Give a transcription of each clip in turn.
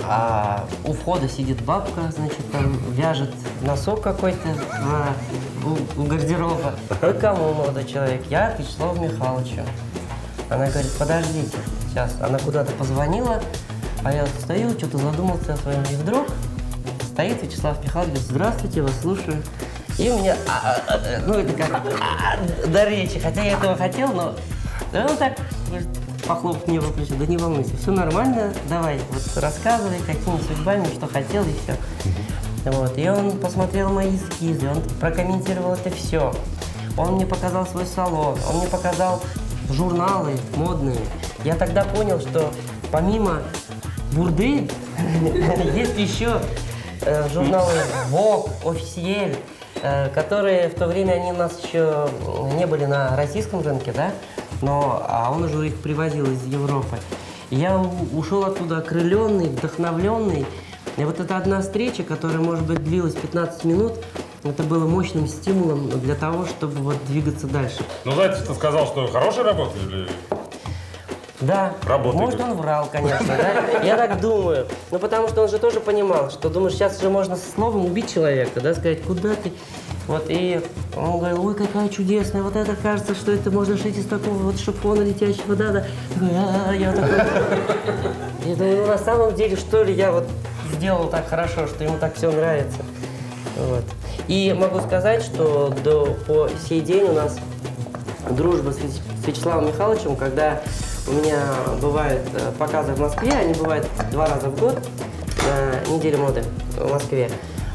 А у входа сидит бабка, значит, там вяжет носок какой-то у гардероба. Вы кому, молодой человек? Я к Вячеславу Михайловичу. Она говорит, подождите, сейчас. Она куда-то позвонила, а я стою, что-то задумался о своем. И вдруг стоит Вячеслав Михайлович, говорит, здравствуйте, вас слушаю. И у меня, ну это как до речи, хотя я этого хотел, но он так похлопал мне по плечу, да не волнуйся, все нормально, давай, вот рассказывай, какими судьбами, что хотел и все. Вот. И он посмотрел мои эскизы, он прокомментировал это все. Он мне показал свой салон, он мне показал журналы модные. Я тогда понял, что помимо бурды есть еще журналы Vogue, Officiel, которые в то время они у нас еще не были на российском рынке, да? А он уже их привозил из Европы. И я ушел оттуда окрыленный, вдохновленный. И вот эта одна встреча, которая, может быть, длилась 15 минут, это было мощным стимулом для того, чтобы вот двигаться дальше. Ну, знаете, ты сказал, что хорошая работа или... Да, работает. Может, он врал, конечно, да? Я так думаю. Ну, потому что он же тоже понимал, что, думаешь, сейчас же можно словом убить человека, да, сказать, куда ты... Вот, и он говорил, ой, какая чудесная, вот это кажется, что это можно шить из такого вот шифона летящего, да. Я такой... Я думаю, ну, на самом деле, что ли, я вот сделал так хорошо, что ему так все нравится. Вот. И могу сказать, что по сей день у нас дружба с Вячеславом Михайловичем, когда у меня бывают показы в Москве, они бывают 2 раза в год на неделе моды в Москве.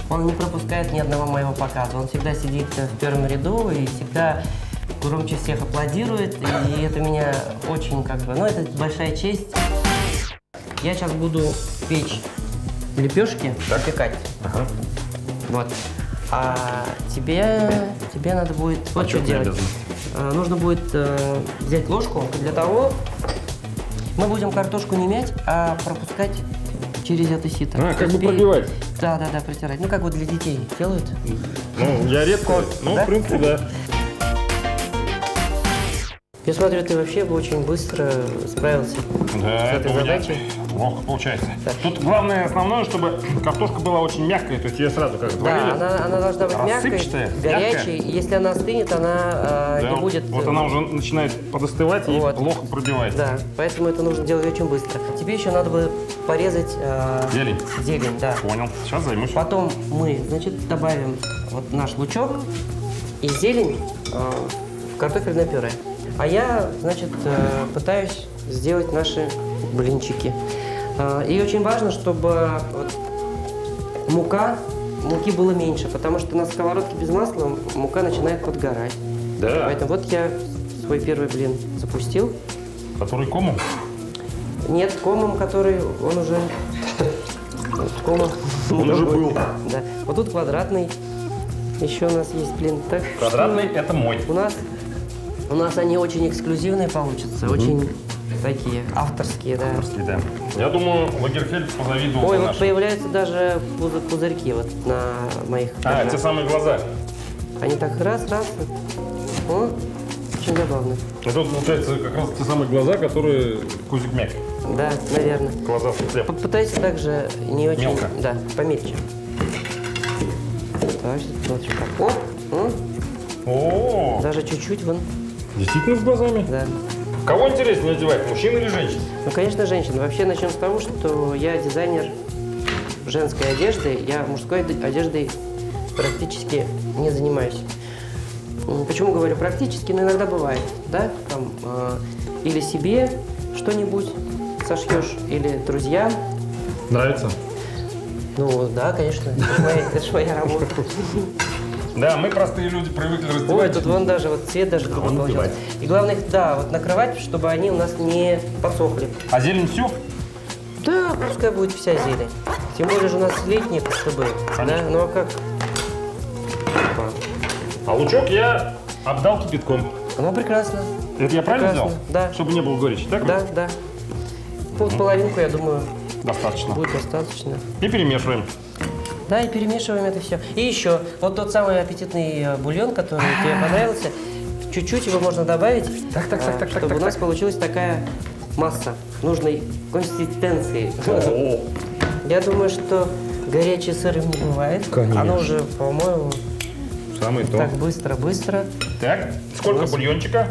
Он не пропускает ни одного моего показа. Он всегда сидит в первом ряду и всегда громче всех аплодирует. И это меня очень ну, это большая честь. Я сейчас буду печь лепешки, запекать. Ага. Вот. А тебе надо будет вот что делать. Нужно будет взять ложку для того, мы будем картошку не мять, а пропускать через это сито. Как бы пробивать. Да, протирать. Ну, как вот для детей делают. Ну, я редко, но да? В принципе, да. Я смотрю, ты вообще очень быстро справился с этой задачей. Ловко получается. Да. Тут главное, основное, чтобы картошка была очень мягкая, то есть ее сразу как говорили. Да, она должна быть мягкой, горячей. Мягкая. Если она остынет, она не будет... Вот она уже начинает подостывать и плохо пробивается. Да, поэтому это нужно делать очень быстро. Тебе еще надо бы порезать зелень, да. Понял, сейчас займусь. Потом мы, значит, добавим вот наш лучок и зелень в картофельное пюре. А я, значит, пытаюсь сделать наши блинчики. И очень важно, чтобы вот муки было меньше, потому что на сковородке без масла мука начинает подгорать. Да. Поэтому вот я свой первый блин запустил. Который комом? Нет, комом, который он уже... Комом. Он уже был. Да. Вот тут квадратный. Еще у нас есть блин. Так квадратный – это мой. У нас они очень эксклюзивные получатся, очень такие авторские, да. Авторские, да. Я думаю, Лагерфельд позавидовал. Ой, вот появляются даже пузырьки вот на моих. Те самые глаза. Они так раз. О, очень забавно. Это вот получается как раз те самые глаза, которые кузик мягкий. Да, наверное. Глаза в стекле. Попытайся также не очень... Мелко. Да, помельче. Так, вот так. О! Даже чуть-чуть вон. Действительно с глазами? Да. Кого интереснее одевать, мужчин или женщин? Ну, конечно, женщин. Вообще начнем с того, что я дизайнер женской одежды. Я мужской одеждой практически не занимаюсь. Почему говорю практически? Но иногда бывает, да? Там, или себе что-нибудь сошьешь, или друзьям. Нравится? Ну, да, конечно. Это же моя работа. Да, мы простые люди привыкли раздевать. Ой, тут вон даже вот цвет даже другой получился. И главное их, да, вот накрывать, чтобы они у нас не подсохли. А зелень все? Да, пускай будет вся зелень. Тем более же у нас летние костыбы. Да? Ну а как? А лучок я обдал кипятком. Ну прекрасно. Это я правильно Прекрасно. взял? Да. Чтобы не было горечи, так? Да. Половинку, я думаю, достаточно. Будет достаточно. И перемешиваем. Да, и перемешиваем это все. И еще, вот тот самый аппетитный бульон, который тебе понравился, чуть-чуть его можно добавить, чтобы у нас получилась такая масса нужной консистенции. Я думаю, что горячий сыр не бывает. Конечно. Оно уже, по-моему, Самый то. так быстро-быстро. Так, сколько бульончика?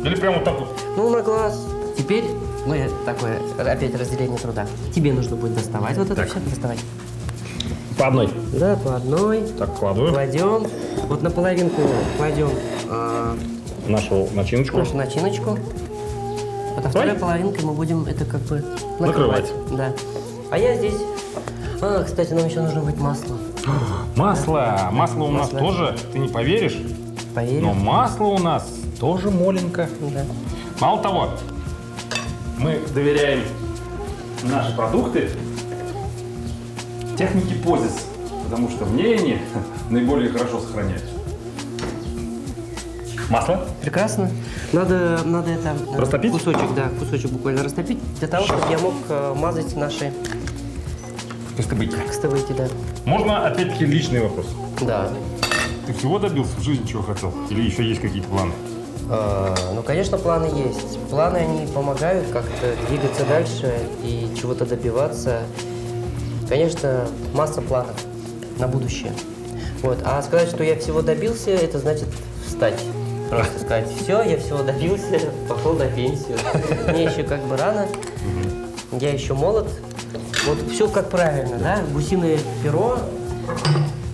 Или прямо вот так вот? Ну, на глаз. Теперь мы такое, опять разделение труда. Тебе нужно будет доставать вот это Так. все. Доставать. По одной. Да, по одной. Так, кладу Кладем. Вот на половинку кладем нашу начиночку. нашу начиночку. Вот, а второй половинкой мы будем это как бы Накрывать. накрывать. Да. А я здесь... кстати, нам еще нужно будет масло. Масло. Масло у нас Масло. тоже, ты не поверишь, Поверишь? но масло у нас тоже моленько. Да. Мало того, мы доверяем наши продукты технике позис, потому что в ней они наиболее хорошо сохраняются. Масло? Прекрасно. Надо это... Растопить? Кусочек буквально растопить, для того, чтобы я мог мазать наши Костыбыки. костовыки, да. Можно опять-таки личный вопрос. Да. Ты всего добился в жизни, чего хотел? Или еще есть какие-то планы? Ну, конечно, планы есть. Планы, они помогают как-то двигаться дальше и чего-то добиваться. Конечно, масса планов на будущее. Вот. А сказать, что я всего добился, это значит встать. Просто сказать, все, я всего добился, пошел на пенсию. Мне еще как бы рано, я еще молод. Вот все как правильно, да? Гусиное перо.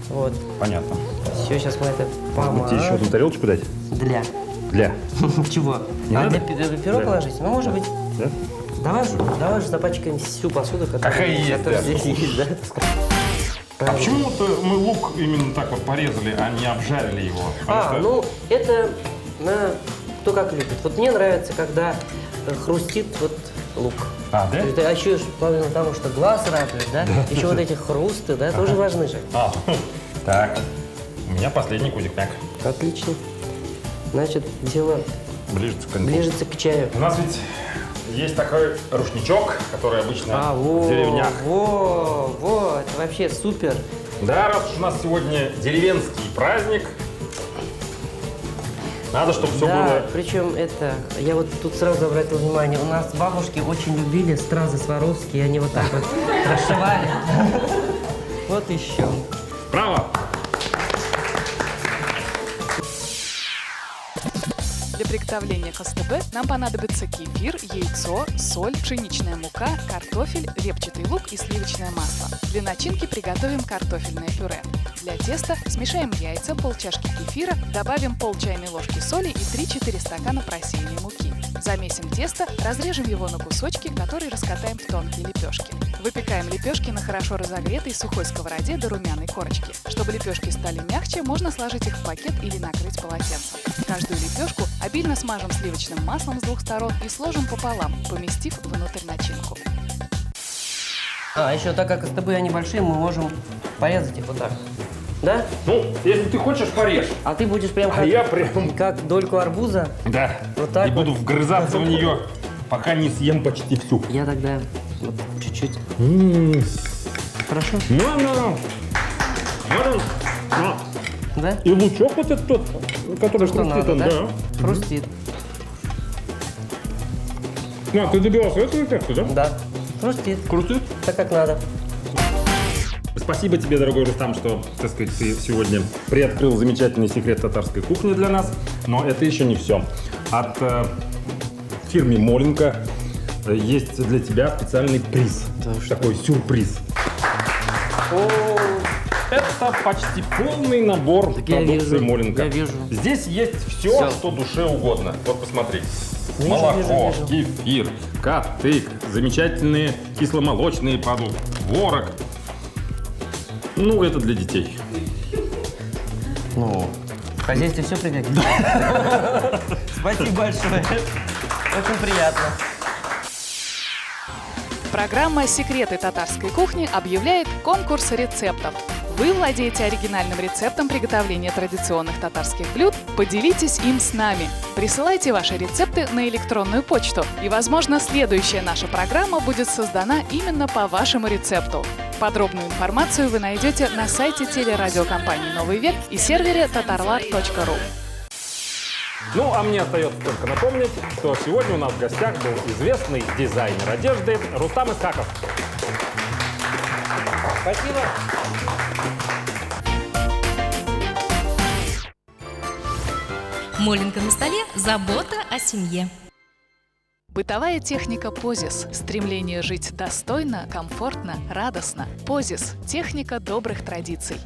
Вот. Понятно. Все, сейчас мы это Может быть, тебе еще одну тарелочку дать? Для. Для. Чего? Не надо? Для перо Да. положить? Ну, может быть. Да? Давай же запачкаем всю посуду, Какая есть, которая да. здесь есть, да? А почему-то мы лук именно так вот порезали, а не обжарили его? Потому что- Ну, это кто как любит. Вот мне нравится, когда хрустит вот лук. А, да? Это еще помимо того, что глаз радует, да? Еще вот эти хрусты, да, тоже важны же. Так, у меня последний кузик мяк. Отлично. Значит, дело Ближется к концу. ближется к чаю. У нас ведь есть такой рушничок, который обычно во, в деревнях. во, это вообще супер. Да, раз уж у нас сегодня деревенский праздник, надо, чтобы все Да, было... причем это, я вот тут сразу обратил внимание, у нас бабушки очень любили стразы Сваровские, они вот так вот прошивали. Вот еще. Браво! Для приготовления КСТБ нам понадобится кефир, яйцо, соль, пшеничная мука, картофель, репчатый лук и сливочное масло. Для начинки приготовим картофельное пюре. Для теста смешаем яйца, полчашки кефира, добавим пол чайной ложки соли и 3-4 стакана просеянной муки. Замесим тесто, разрежем его на кусочки, которые раскатаем в тонкие лепешки. Выпекаем лепешки на хорошо разогретой сухой сковороде до румяной корочки. Чтобы лепешки стали мягче, можно сложить их в пакет или накрыть полотенцем. Каждую лепешку обильно смажем сливочным маслом с двух сторон и сложим пополам, поместив внутрь начинку. Еще так как с тобой они большие, мы можем порезать их вот так. Да? Ну, если ты хочешь, порежь. А ты будешь прям А я прям... как дольку арбуза. Да, Вот так и буду вгрызаться в нее, пока не съем почти всю. Я тогда вот чуть-чуть. Хорошо? Ну. Да? И лучок вот этот тот, который Что надо, он, да? Хрустит. Ты добивался этого эффекта, да? Да. Хрустит. Крутит. Так как надо. Спасибо тебе, дорогой Рустам, что, так сказать, ты сегодня приоткрыл замечательный секрет татарской кухни для нас. Но это еще не все. От фирмы Моленко есть для тебя специальный приз. Да что? Такой сюрприз. Это почти полный набор я продукции вижу, Моленко. я вижу. Здесь есть все, Всё. что душе угодно. Вот посмотри. Вижу, Молоко, вижу. кефир, катык, замечательные кисломолочные продукты, творог. Ну, это для детей. Ну, в хозяйстве все пригодится. Спасибо большое. Очень приятно. Программа «Секреты татарской кухни» объявляет конкурс рецептов. Вы владеете оригинальным рецептом приготовления традиционных татарских блюд? Поделитесь им с нами. Присылайте ваши рецепты на электронную почту, и, возможно, следующая наша программа будет создана именно по вашему рецепту. Подробную информацию вы найдете на сайте телерадиокомпании «Новый век» и сервере tatarlat.ru. Ну, а мне остается только напомнить, что сегодня у нас в гостях был известный дизайнер одежды Рустам Исхаков. Спасибо. Моленка на столе – забота о семье. Бытовая техника Позис. Стремление жить достойно, комфортно, радостно. Позис – техника добрых традиций.